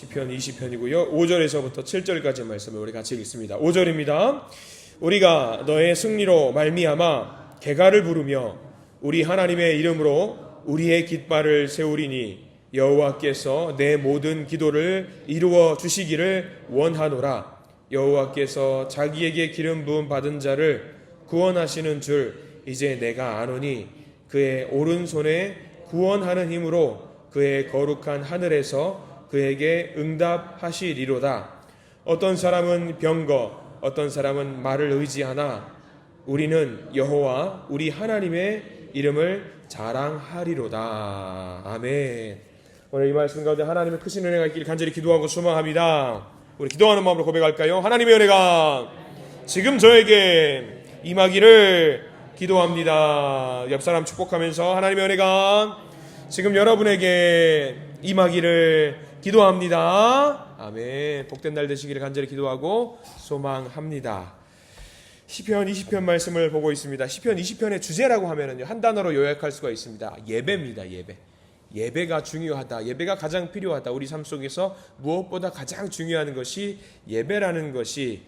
시편 20편이고요. 5절에서부터 7절까지 말씀을 우리 같이 읽습니다. 5절입니다. 우리가 너의 승리로 말미암아 개가를 부르며 우리 하나님의 이름으로 우리의 깃발을 세우리니 여호와께서 내 모든 기도를 이루어 주시기를 원하노라. 여호와께서 자기에게 기름 부음 받은 자를 구원하시는 줄 이제 내가 아노니 그의 오른손에 구원하는 힘으로 그의 거룩한 하늘에서 그에게 응답하시리로다. 어떤 사람은 병거, 어떤 사람은 말을 의지하나 우리는 여호와 우리 하나님의 이름을 자랑하리로다. 아멘. 오늘 이 말씀 가운데 하나님의 크신 은혜가 있길 간절히 기도하고 소망합니다. 우리 기도하는 마음으로 고백할까요? 하나님의 은혜가 지금 저에게 임하기를 기도합니다. 옆 사람 축복하면서 하나님의 은혜가 지금 여러분에게 임하기를 기도합니다. 아멘. 복된 날 되시기를 간절히 기도하고 소망합니다. 시편 20편 말씀을 보고 있습니다. 시편 20편의 주제라고 하면은요, 한 단어로 요약할 수가 있습니다. 예배입니다. 예배. 예배가 중요하다. 예배가 가장 필요하다. 우리 삶 속에서 무엇보다 가장 중요한 것이 예배라는 것이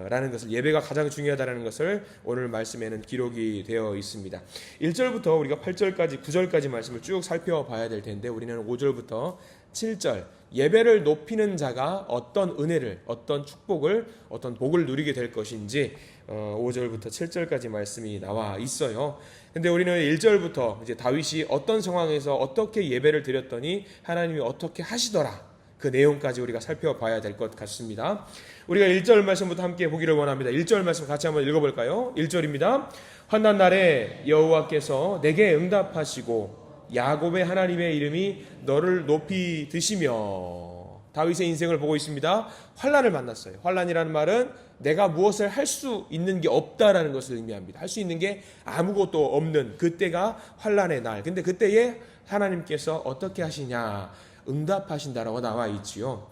라는 것을, 예배가 가장 중요하다는 것을 오늘 말씀에는 기록이 되어 있습니다. 1절부터 우리가 8절까지 9절까지 말씀을 쭉 살펴봐야 될 텐데, 우리는 5절부터 7절 예배를 높이는 자가 어떤 은혜를, 어떤 축복을, 어떤 복을 누리게 될 것인지 5절부터 7절까지 말씀이 나와 있어요. 근데 우리는 1절부터 이제 다윗이 어떤 상황에서 어떻게 예배를 드렸더니 하나님이 어떻게 하시더라, 그 내용까지 우리가 살펴봐야 될 것 같습니다. 우리가 1절 말씀부터 함께 보기를 원합니다. 1절 말씀 같이 한번 읽어볼까요? 1절입니다. 환난 날에 여호와께서 내게 응답하시고 야곱의 하나님의 이름이 너를 높이 드시며. 다윗의 인생을 보고 있습니다. 환난을 만났어요. 환난이라는 말은 내가 무엇을 할 수 있는 게 없다라는 것을 의미합니다. 할 수 있는 게 아무것도 없는 그때가 환난의 날. 근데 그때에 하나님께서 어떻게 하시냐, 응답하신다라고 나와 있지요.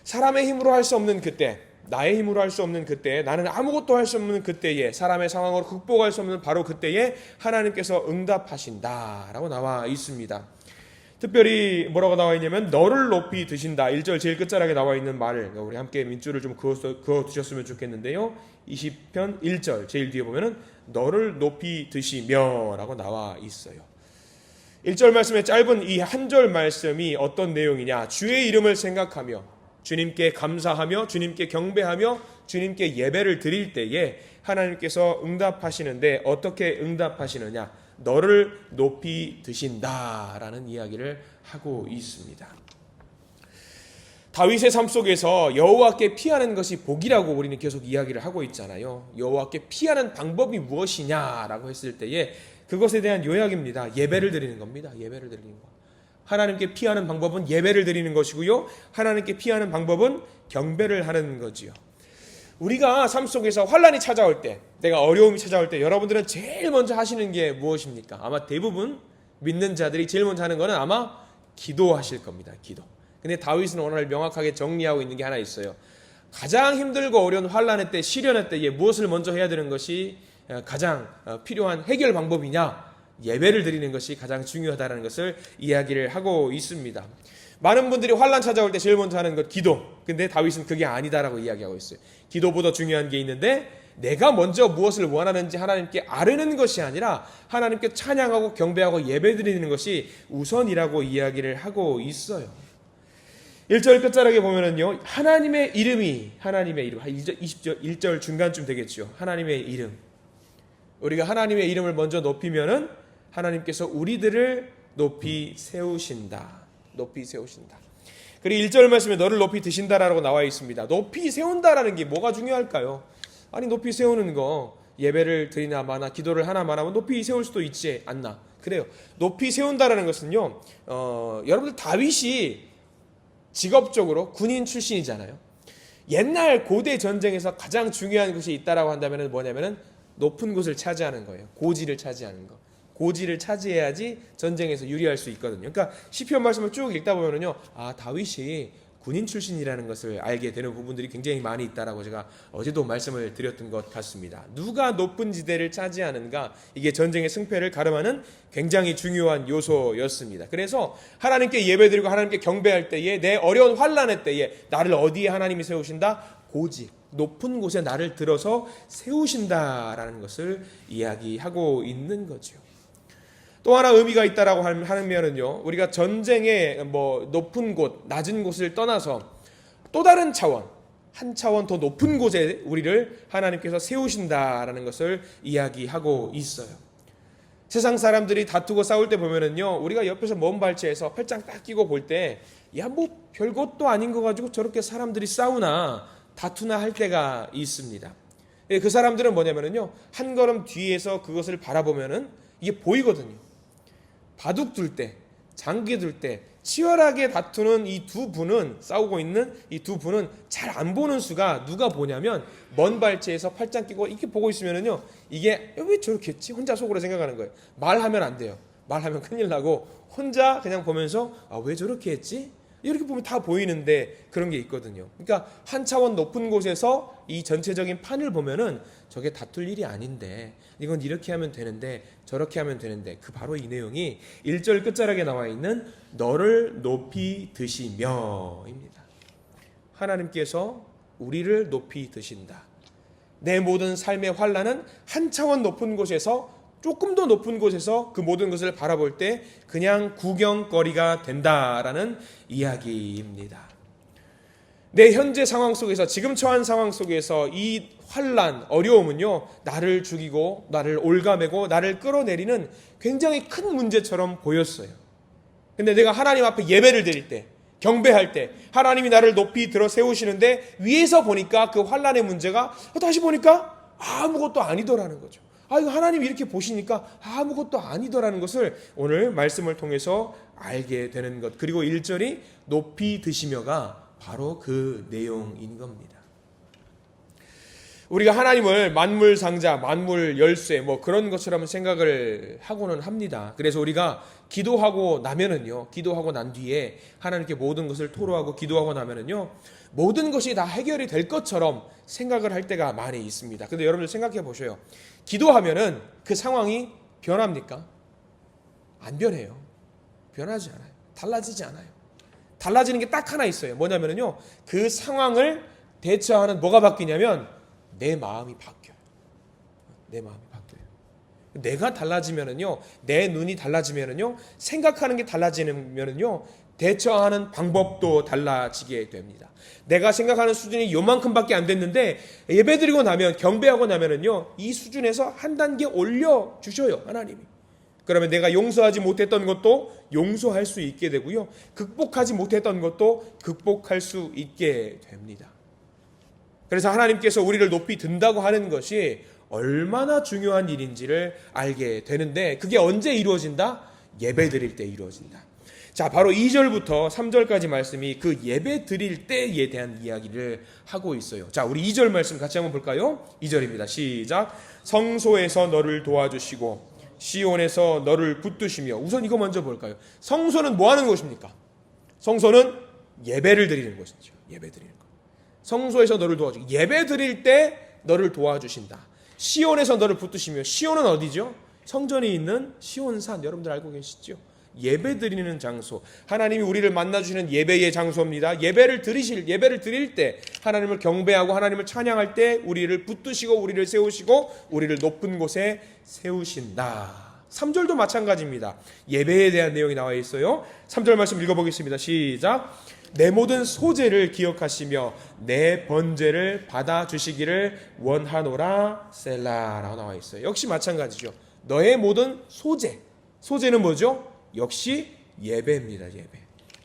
사람의 힘으로 할 수 없는 그때, 나의 힘으로 할 수 없는 그때, 나는 아무것도 할 수 없는 그때에, 사람의 상황으로 극복할 수 없는 바로 그때에 하나님께서 응답하신다라고 나와 있습니다. 특별히 뭐라고 나와 있냐면 너를 높이 드신다. 1절 제일 끝자락에 나와 있는 말을 우리 함께 민줄을 좀 그어 두셨으면 좋겠는데요. 20편 1절 제일 뒤에 보면은 너를 높이 드시며 라고 나와 있어요. 1절 말씀의 짧은 이 한 절 말씀이 어떤 내용이냐, 주의 이름을 생각하며 주님께 감사하며 주님께 경배하며 주님께 예배를 드릴 때에 하나님께서 응답하시는데, 어떻게 응답하시느냐, 너를 높이 드신다라는 이야기를 하고 있습니다. 다윗의 삶 속에서 여호와께 피하는 것이 복이라고 우리는 계속 이야기를 하고 있잖아요. 여호와께 피하는 방법이 무엇이냐라고 했을 때에 그것에 대한 요약입니다. 예배를 드리는 겁니다. 예배를 드리는 것. 하나님께 피하는 방법은 예배를 드리는 것이고요, 하나님께 피하는 방법은 경배를 하는 거지요. 우리가 삶 속에서 환난이 찾아올 때, 내가 어려움이 찾아올 때 여러분들은 제일 먼저 하시는 게 무엇입니까? 아마 대부분 믿는 자들이 제일 먼저 하는 것은 아마 기도하실 겁니다. 기도. 근데 다윗은 오늘 명확하게 정리하고 있는 게 하나 있어요. 가장 힘들고 어려운 환난의 때, 시련의 때에 무엇을 먼저 해야 되는 것이 가장 필요한 해결 방법이냐? 예배를 드리는 것이 가장 중요하다는 것을 이야기를 하고 있습니다. 많은 분들이 환난 찾아올 때 제일 먼저 하는 것 기도. 근데 다윗은 그게 아니다라고 이야기하고 있어요. 기도보다 중요한 게 있는데, 내가 먼저 무엇을 원하는지 하나님께 아뢰는 것이 아니라 하나님께 찬양하고 경배하고 예배드리는 것이 우선이라고 이야기를 하고 있어요. 1절 끝자락에 보면은요, 하나님의 이름이, 하나님의 이름, 1절 중간쯤 되겠죠. 하나님의 이름. 우리가 하나님의 이름을 먼저 높이면은 하나님께서 우리들을 높이 세우신다. 높이 세우신다. 그리고 1절 말씀에 너를 높이 드신다라고 나와 있습니다. 높이 세운다라는 게 뭐가 중요할까요? 아니, 높이 세우는 거, 예배를 드리나 마나 기도를 하나 마나 높이 세울 수도 있지 않나. 그래요. 높이 세운다라는 것은요, 여러분들 다윗이 직업적으로 군인 출신이잖아요. 옛날 고대 전쟁에서 가장 중요한 것이 있다라고 한다면 뭐냐면은 높은 곳을 차지하는 거예요. 고지를 차지하는 거. 고지를 차지해야지 전쟁에서 유리할 수 있거든요. 그러니까 시편 말씀을 쭉 읽다 보면은요, 아, 다윗이 군인 출신이라는 것을 알게 되는 부분들이 굉장히 많이 있다라고 제가 어제도 말씀을 드렸던 것 같습니다. 누가 높은 지대를 차지하는가, 이게 전쟁의 승패를 가름하는 굉장히 중요한 요소였습니다. 그래서 하나님께 예배드리고 하나님께 경배할 때에, 내 어려운 환난의 때에 나를 어디에 하나님이 세우신다? 고직, 높은 곳에 나를 들어서 세우신다라는 것을 이야기하고 있는 거죠. 또 하나 의미가 있다라고 하면은요, 우리가 전쟁의 높은 곳, 낮은 곳을 떠나서 또 다른 차원, 한 차원 더 높은 곳에 우리를 하나님께서 세우신다라는 것을 이야기하고 있어요. 세상 사람들이 다투고 싸울 때 보면은요, 우리가 옆에서 먼 발치에서 팔짱 딱 끼고 볼 때, 야, 뭐 별것도 아닌 거 가지고 저렇게 사람들이 싸우나 다투나 할 때가 있습니다. 그 사람들은 뭐냐면은요, 한 걸음 뒤에서 그것을 바라보면은 이게 보이거든요. 바둑 둘 때, 장기 둘 때 치열하게 다투는 이 두 분은, 싸우고 있는 이 두 분은 잘 안 보는 수가 누가 보냐면, 먼 발치에서 팔짱 끼고 이렇게 보고 있으면은요, 이게 왜 저렇게 했지? 혼자 속으로 생각하는 거예요. 말하면 안 돼요. 말하면 큰일 나고, 혼자 그냥 보면서 왜 저렇게 했지? 이렇게 보면 다 보이는데 그런 게 있거든요. 그러니까 한 차원 높은 곳에서 이 전체적인 판을 보면은 저게 다툴 일이 아닌데, 이건 이렇게 하면 되는데 저렇게 하면 되는데, 그 바로 이 내용이 1절 끝자락에 나와 있는 너를 높이 드시며입니다. 하나님께서 우리를 높이 드신다. 내 모든 삶의 환난은 한 차원 높은 곳에서, 조금 더 높은 곳에서 그 모든 것을 바라볼 때 그냥 구경거리가 된다라는 이야기입니다. 내 현재 상황 속에서, 지금 처한 상황 속에서 이 환난, 어려움은요, 나를 죽이고 나를 올가매고 나를 끌어내리는 굉장히 큰 문제처럼 보였어요. 근데 내가 하나님 앞에 예배를 드릴 때, 경배할 때 하나님이 나를 높이 들어 세우시는데, 위에서 보니까 그 환난의 문제가 다시 보니까 아무것도 아니더라는 거죠. 이거 하나님이 이렇게 보시니까 아무것도 아니더라는 것을 오늘 말씀을 통해서 알게 되는 것. 그리고 1절이 높이 드시며가 바로 그 내용인 겁니다. 우리가 하나님을 만물 상자, 만물 열쇠 그런 것처럼 생각을 하고는 합니다. 그래서 우리가 기도하고 나면은요, 기도하고 난 뒤에 하나님께 모든 것을 토로하고 기도하고 나면은요, 모든 것이 다 해결이 될 것처럼 생각을 할 때가 많이 있습니다. 근데 여러분들 생각해 보셔요. 기도하면은 그 상황이 변합니까? 안 변해요. 변하지 않아요. 달라지지 않아요. 달라지는 게 딱 하나 있어요. 뭐냐면요, 그 상황을 대처하는 뭐가 바뀌냐면 내 마음이 바뀌어요. 내 마음이 바뀌어요. 내가 달라지면은요, 내 눈이 달라지면은요, 생각하는 게 달라지면은요, 대처하는 방법도 달라지게 됩니다. 내가 생각하는 수준이 요만큼밖에 안 됐는데 예배드리고 나면, 경배하고 나면은요, 이 수준에서 한 단계 올려 주셔요, 하나님이. 그러면 내가 용서하지 못했던 것도 용서할 수 있게 되고요, 극복하지 못했던 것도 극복할 수 있게 됩니다. 그래서 하나님께서 우리를 높이 든다고 하는 것이 얼마나 중요한 일인지를 알게 되는데, 그게 언제 이루어진다? 예배드릴 때 이루어진다. 자, 바로 2절부터 3절까지 말씀이 그 예배 드릴 때에 대한 이야기를 하고 있어요. 자, 우리 2절 말씀 같이 한번 볼까요? 2절입니다. 시작. 성소에서 너를 도와주시고 시온에서 너를 붙드시며. 우선 이거 먼저 볼까요? 성소는 뭐 하는 곳입니까? 성소는 예배를 드리는 곳이죠. 예배 드리는 곳. 성소에서 너를 도와주시고, 예배 드릴 때 너를 도와주신다. 시온에서 너를 붙드시며. 시온은 어디죠? 성전이 있는 시온산, 여러분들 알고 계시죠? 예배 드리는 장소, 하나님이 우리를 만나주시는 예배의 장소입니다. 예배를 드릴 때, 하나님을 경배하고 하나님을 찬양할 때 우리를 붙드시고 우리를 세우시고 우리를 높은 곳에 세우신다. 3절도 마찬가지입니다. 예배에 대한 내용이 나와 있어요. 3절 말씀 읽어보겠습니다. 시작. 내 모든 소재를 기억하시며 내 번제를 받아주시기를 원하노라 셀라라고 나와 있어요. 역시 마찬가지죠. 너의 모든 소재, 소재는 뭐죠? 역시 예배입니다. 예배.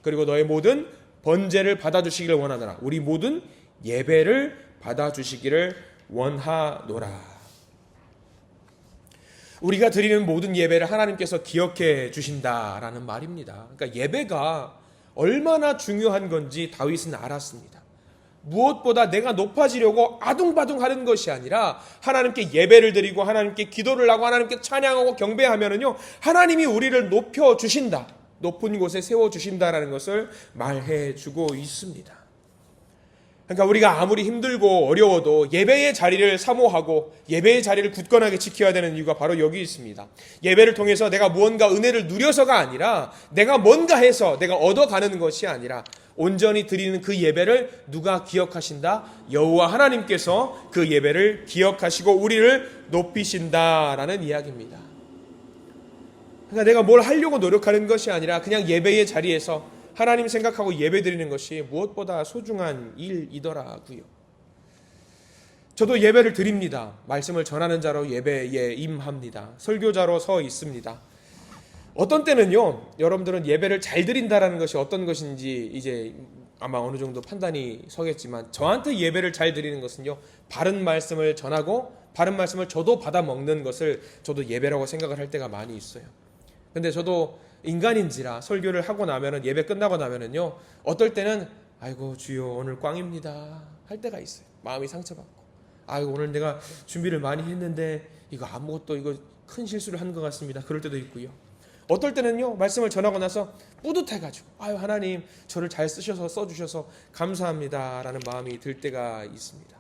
그리고 너의 모든 번제를 받아주시기를 원하노라. 우리 모든 예배를 받아주시기를 원하노라. 우리가 드리는 모든 예배를 하나님께서 기억해 주신다라는 말입니다. 그러니까 예배가 얼마나 중요한 건지 다윗은 알았습니다. 무엇보다 내가 높아지려고 아둥바둥하는 것이 아니라 하나님께 예배를 드리고 하나님께 기도를 하고 하나님께 찬양하고 경배하면은요, 하나님이 우리를 높여 주신다. 높은 곳에 세워주신다라는 것을 말해주고 있습니다. 그러니까 우리가 아무리 힘들고 어려워도 예배의 자리를 사모하고 예배의 자리를 굳건하게 지켜야 되는 이유가 바로 여기 있습니다. 예배를 통해서 내가 무언가 은혜를 누려서가 아니라 내가 뭔가 해서 내가 얻어가는 것이 아니라 온전히 드리는 그 예배를 누가 기억하신다? 여호와 하나님께서 그 예배를 기억하시고 우리를 높이신다라는 이야기입니다. 그러니까 내가 뭘 하려고 노력하는 것이 아니라 그냥 예배의 자리에서 하나님 생각하고 예배드리는 것이 무엇보다 소중한 일이더라고요. 저도 예배를 드립니다. 말씀을 전하는 자로 예배에 임합니다. 설교자로 서 있습니다. 어떤 때는요, 여러분들은 예배를 잘 드린다라는 것이 어떤 것인지 이제 아마 어느 정도 판단이 서겠지만, 저한테 예배를 잘 드리는 것은요, 바른 말씀을 전하고 바른 말씀을 저도 받아 먹는 것을 저도 예배라고 생각을 할 때가 많이 있어요. 근데 저도 인간인지라 설교를 하고 나면은, 예배 끝나고 나면은요, 어떨 때는 아이고 주여 오늘 꽝입니다 할 때가 있어요. 마음이 상처받고, 아이고 오늘 내가 준비를 많이 했는데 이거 아무것도 이거 큰 실수를 한 것 같습니다. 그럴 때도 있고요. 어떨 때는요, 말씀을 전하고 나서 뿌듯해가지고 아유 하나님 저를 잘 쓰셔서 써주셔서 감사합니다라는 마음이 들 때가 있습니다.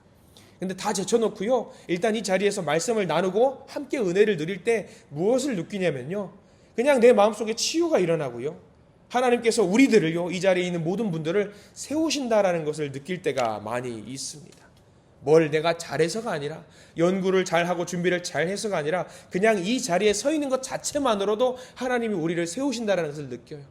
근데 다 제쳐놓고요, 일단 이 자리에서 말씀을 나누고 함께 은혜를 누릴 때 무엇을 느끼냐면요, 그냥 내 마음속에 치유가 일어나고요, 하나님께서 우리들을요, 이 자리에 있는 모든 분들을 세우신다라는 것을 느낄 때가 많이 있습니다. 뭘 내가 잘해서가 아니라, 연구를 잘하고 준비를 잘해서가 아니라 그냥 이 자리에 서 있는 것 자체만으로도 하나님이 우리를 세우신다라는 것을 느껴요.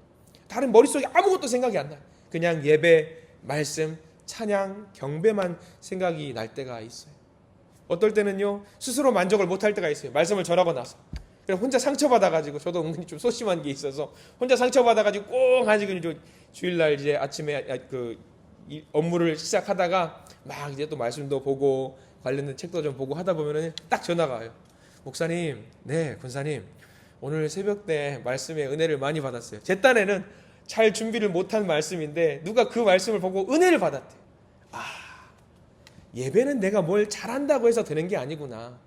다른 머릿속에 아무것도 생각이 안 나요. 그냥 예배, 말씀, 찬양, 경배만 생각이 날 때가 있어요. 어떨 때는요, 스스로 만족을 못할 때가 있어요. 말씀을 전하고 나서 혼자 상처받아가지고, 저도 은근히 좀 소심한 게 있어서 혼자 상처받아가지고 꼭 가지고 주일날 이제 아침에 이 업무를 시작하다가 막 이제 또 말씀도 보고 관련된 책도 좀 보고 하다 보면은 딱 전화가 와요. 목사님, 네 권사님, 오늘 새벽 때 말씀에 은혜를 많이 받았어요. 제 딴에는 잘 준비를 못한 말씀인데 누가 그 말씀을 보고 은혜를 받았대요. 예배는 내가 뭘 잘한다고 해서 되는 게 아니구나.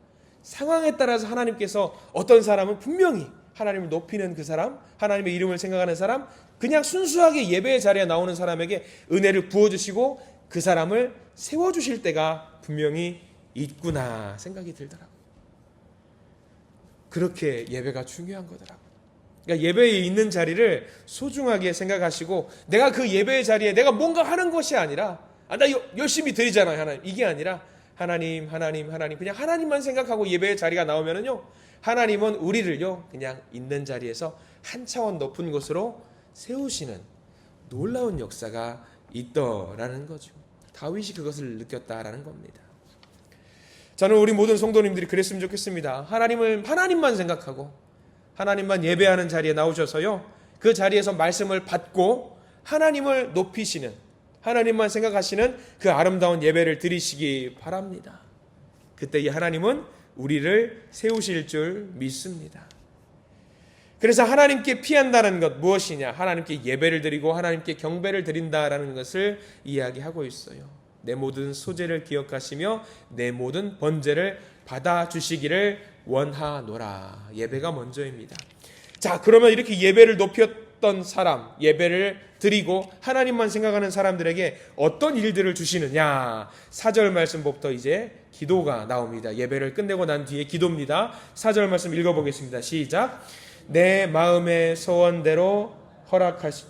상황에 따라서 하나님께서 어떤 사람은 분명히 하나님을 높이는 그 사람, 하나님의 이름을 생각하는 사람, 그냥 순수하게 예배의 자리에 나오는 사람에게 은혜를 부어주시고 그 사람을 세워주실 때가 분명히 있구나 생각이 들더라고요. 그렇게 예배가 중요한 거더라고요. 그러니까 예배에 있는 자리를 소중하게 생각하시고, 내가 그 예배의 자리에 내가 뭔가 하는 것이 아니라, 나 열심히 드리잖아요 하나님, 이게 아니라 하나님 그냥 하나님만 생각하고 예배의 자리가 나오면은요, 하나님은 우리를요 그냥 있는 자리에서 한 차원 높은 곳으로 세우시는 놀라운 역사가 있더라는 거죠. 다윗이 그것을 느꼈다라는 겁니다. 저는 우리 모든 성도님들이 그랬으면 좋겠습니다. 하나님만 생각하고 하나님만 예배하는 자리에 나오셔서요, 그 자리에서 말씀을 받고 하나님을 높이시는, 하나님만 생각하시는 그 아름다운 예배를 드리시기 바랍니다. 그때 이 하나님은 우리를 세우실 줄 믿습니다. 그래서 하나님께 피한다는 것 무엇이냐? 하나님께 예배를 드리고 하나님께 경배를 드린다라는 것을 이야기하고 있어요. 내 모든 소재를 기억하시며 내 모든 번제를 받아주시기를 원하노라. 예배가 먼저입니다. 자, 그러면 이렇게 예배를 높였던 사람, 예배를 드리고 하나님만 생각하는 사람들에게 어떤 일들을 주시느냐? 4절 말씀부터 이제 기도가 나옵니다. 예배를 끝내고 난 뒤에 기도입니다. 4절 말씀 읽어보겠습니다. 시작. 내 마음의 소원대로 다시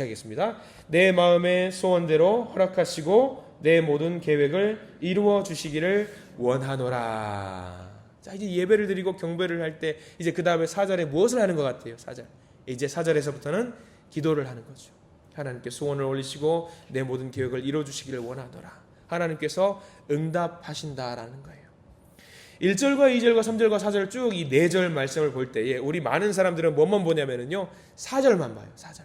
하겠습니다. 내 마음의 소원대로 허락하시고 내 모든 계획을 이루어 주시기를 원하노라. 자, 이제 예배를 드리고 경배를 할 때 이제 그 다음에 4절에 무엇을 하는 것 같아요? 4절. 이제 4절에서부터는 기도를 하는 거죠. 하나님께 소원을 올리시고 내 모든 계획을 이루어 주시기를 원하노라. 하나님께서 응답하신다라는 거예요. 1절과 2절과 3절과 4절 쭉 이 4절 말씀을 볼 때에 우리 많은 사람들은 뭐만 보냐면요, 4절만 봐요. 4절.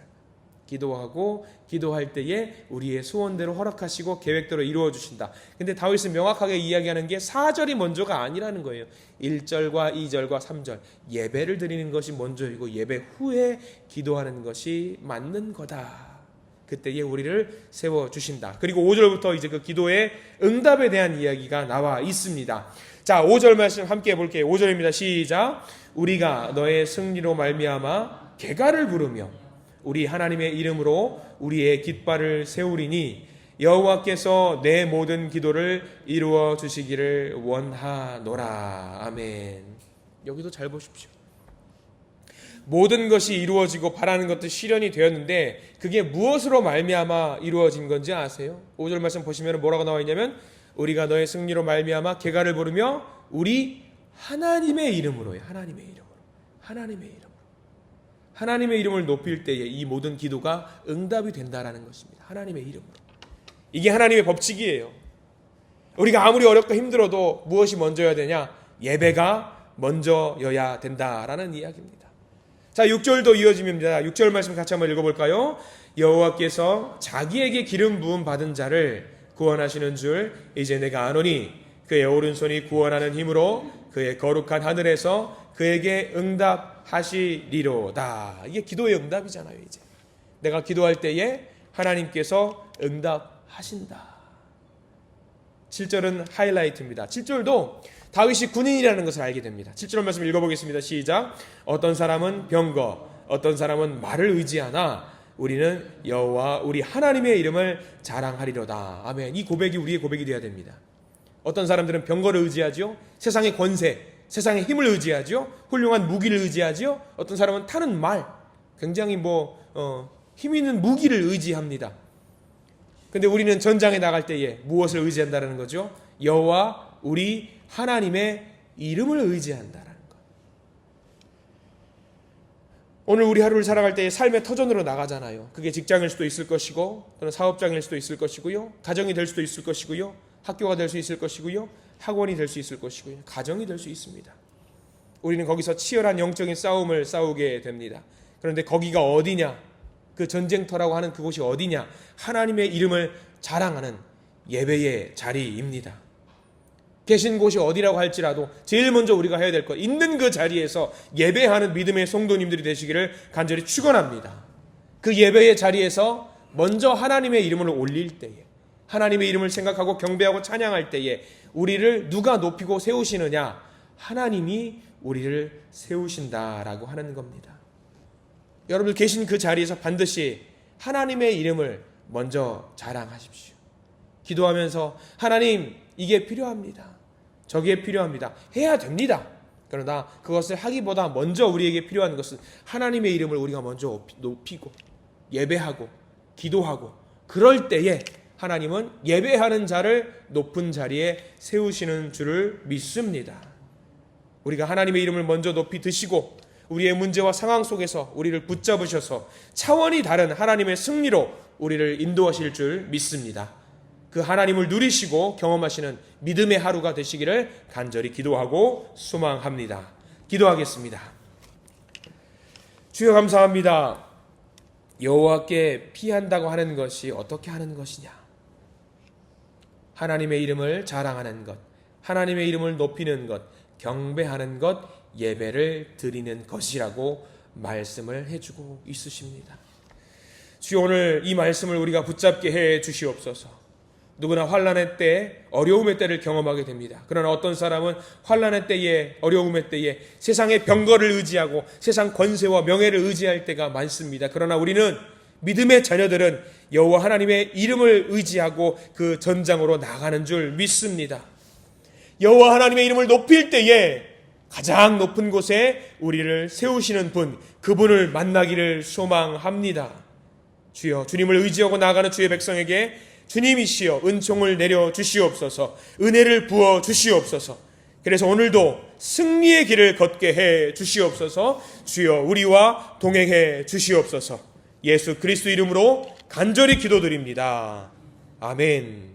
기도하고 기도할 때에 우리의 소원대로 허락하시고 계획대로 이루어 주신다. 근데 다윗은 명확하게 이야기하는 게 4절이 먼저가 아니라는 거예요. 1절과 2절과 3절 예배를 드리는 것이 먼저이고 예배 후에 기도하는 것이 맞는 거다. 그때에 우리를 세워 주신다. 그리고 5절부터 이제 그 기도의 응답에 대한 이야기가 나와 있습니다. 자, 5절 말씀 함께 볼게요. 5절입니다. 시작. 우리가 너의 승리로 말미암아 개가를 부르며 우리 하나님의 이름으로 우리의 깃발을 세우리니 여호와께서 내 모든 기도를 이루어 주시기를 원하노라. 아멘. 여기도 잘 보십시오. 모든 것이 이루어지고 바라는 것도 실현이 되었는데 그게 무엇으로 말미암아 이루어진 건지 아세요? 5절 말씀 보시면 뭐라고 나와 있냐면 우리가 너의 승리로 말미암아 개가를 부르며 우리 하나님의 이름으로요. 하나님의 이름으로. 하나님의 이름으로. 하나님의 이름을 높일 때에 이 모든 기도가 응답이 된다라는 것입니다. 하나님의 이름으로. 이게 하나님의 법칙이에요. 우리가 아무리 어렵고 힘들어도 무엇이 먼저여야 되냐? 예배가 먼저여야 된다라는 이야기입니다. 자, 6절도 이어집니다. 6절 말씀 같이 한번 읽어볼까요? 여호와께서 자기에게 기름 부음 받은 자를 구원하시는 줄 이제 내가 아노니 그의 오른손이 구원하는 힘으로 그의 거룩한 하늘에서 그에게 응답하시리로다. 이게 기도의 응답이잖아요. 이제 내가 기도할 때에 하나님께서 응답하신다. 7절은 하이라이트입니다. 7절도 다윗이 군인이라는 것을 알게 됩니다. 7절 말씀 읽어보겠습니다. 시작. 어떤 사람은 병거, 어떤 사람은 말을 의지하나 우리는 여호와 우리 하나님의 이름을 자랑하리로다. 아멘. 이 고백이 우리의 고백이 되어야 됩니다. 어떤 사람들은 병거를 의지하죠. 세상의 권세, 세상의 힘을 의지하죠. 훌륭한 무기를 의지하죠. 어떤 사람은 타는 말, 굉장히 힘 있는 무기를 의지합니다. 근데 우리는 전장에 나갈 때에 무엇을 의지한다는 거죠? 여호와 우리 하나님의 이름을 의지한다라는 것. 오늘 우리 하루를 살아갈 때 삶의 터전으로 나가잖아요. 그게 직장일 수도 있을 것이고 또는 사업장일 수도 있을 것이고요. 가정이 될 수도 있을 것이고요. 학교가 될 수 있을 것이고요. 학원이 될 수 있을 것이고요. 가정이 될 수 있습니다. 우리는 거기서 치열한 영적인 싸움을 싸우게 됩니다. 그런데 거기가 어디냐? 그 전쟁터라고 하는 그곳이 어디냐? 하나님의 이름을 자랑하는 예배의 자리입니다. 계신 곳이 어디라고 할지라도 제일 먼저 우리가 해야 될 것, 있는 그 자리에서 예배하는 믿음의 성도님들이 되시기를 간절히 축원합니다. 그 예배의 자리에서 먼저 하나님의 이름을 올릴 때에, 하나님의 이름을 생각하고 경배하고 찬양할 때에 우리를 누가 높이고 세우시느냐? 하나님이 우리를 세우신다라고 하는 겁니다. 여러분들 계신 그 자리에서 반드시 하나님의 이름을 먼저 자랑하십시오. 기도하면서 하나님, 이게 필요합니다. 저게 필요합니다. 해야 됩니다. 그러나 그것을 하기보다 먼저 우리에게 필요한 것은 하나님의 이름을 우리가 먼저 높이고 예배하고 기도하고, 그럴 때에 하나님은 예배하는 자를 높은 자리에 세우시는 줄을 믿습니다. 우리가 하나님의 이름을 먼저 높이 드시고 우리의 문제와 상황 속에서 우리를 붙잡으셔서 차원이 다른 하나님의 승리로 우리를 인도하실 줄 믿습니다. 그 하나님을 누리시고 경험하시는 믿음의 하루가 되시기를 간절히 기도하고 소망합니다. 기도하겠습니다. 주여 감사합니다. 여호와께 피한다고 하는 것이 어떻게 하는 것이냐? 하나님의 이름을 자랑하는 것, 하나님의 이름을 높이는 것, 경배하는 것, 예배를 드리는 것이라고 말씀을 해주고 있으십니다. 주여, 오늘 이 말씀을 우리가 붙잡게 해 주시옵소서. 누구나 환난의 때, 어려움의 때를 경험하게 됩니다. 그러나 어떤 사람은 환난의 때에, 어려움의 때에 세상의 병거를 의지하고 세상 권세와 명예를 의지할 때가 많습니다. 그러나 우리는, 믿음의 자녀들은 여호와 하나님의 이름을 의지하고 그 전장으로 나가는 줄 믿습니다. 여호와 하나님의 이름을 높일 때에 가장 높은 곳에 우리를 세우시는 분, 그분을 만나기를 소망합니다. 주여, 주님을 의지하고 나아가는 주의 백성에게 주님이시여 은총을 내려 주시옵소서, 은혜를 부어 주시옵소서. 그래서 오늘도 승리의 길을 걷게 해 주시옵소서. 주여, 우리와 동행해 주시옵소서. 예수 그리스도 이름으로 간절히 기도드립니다. 아멘.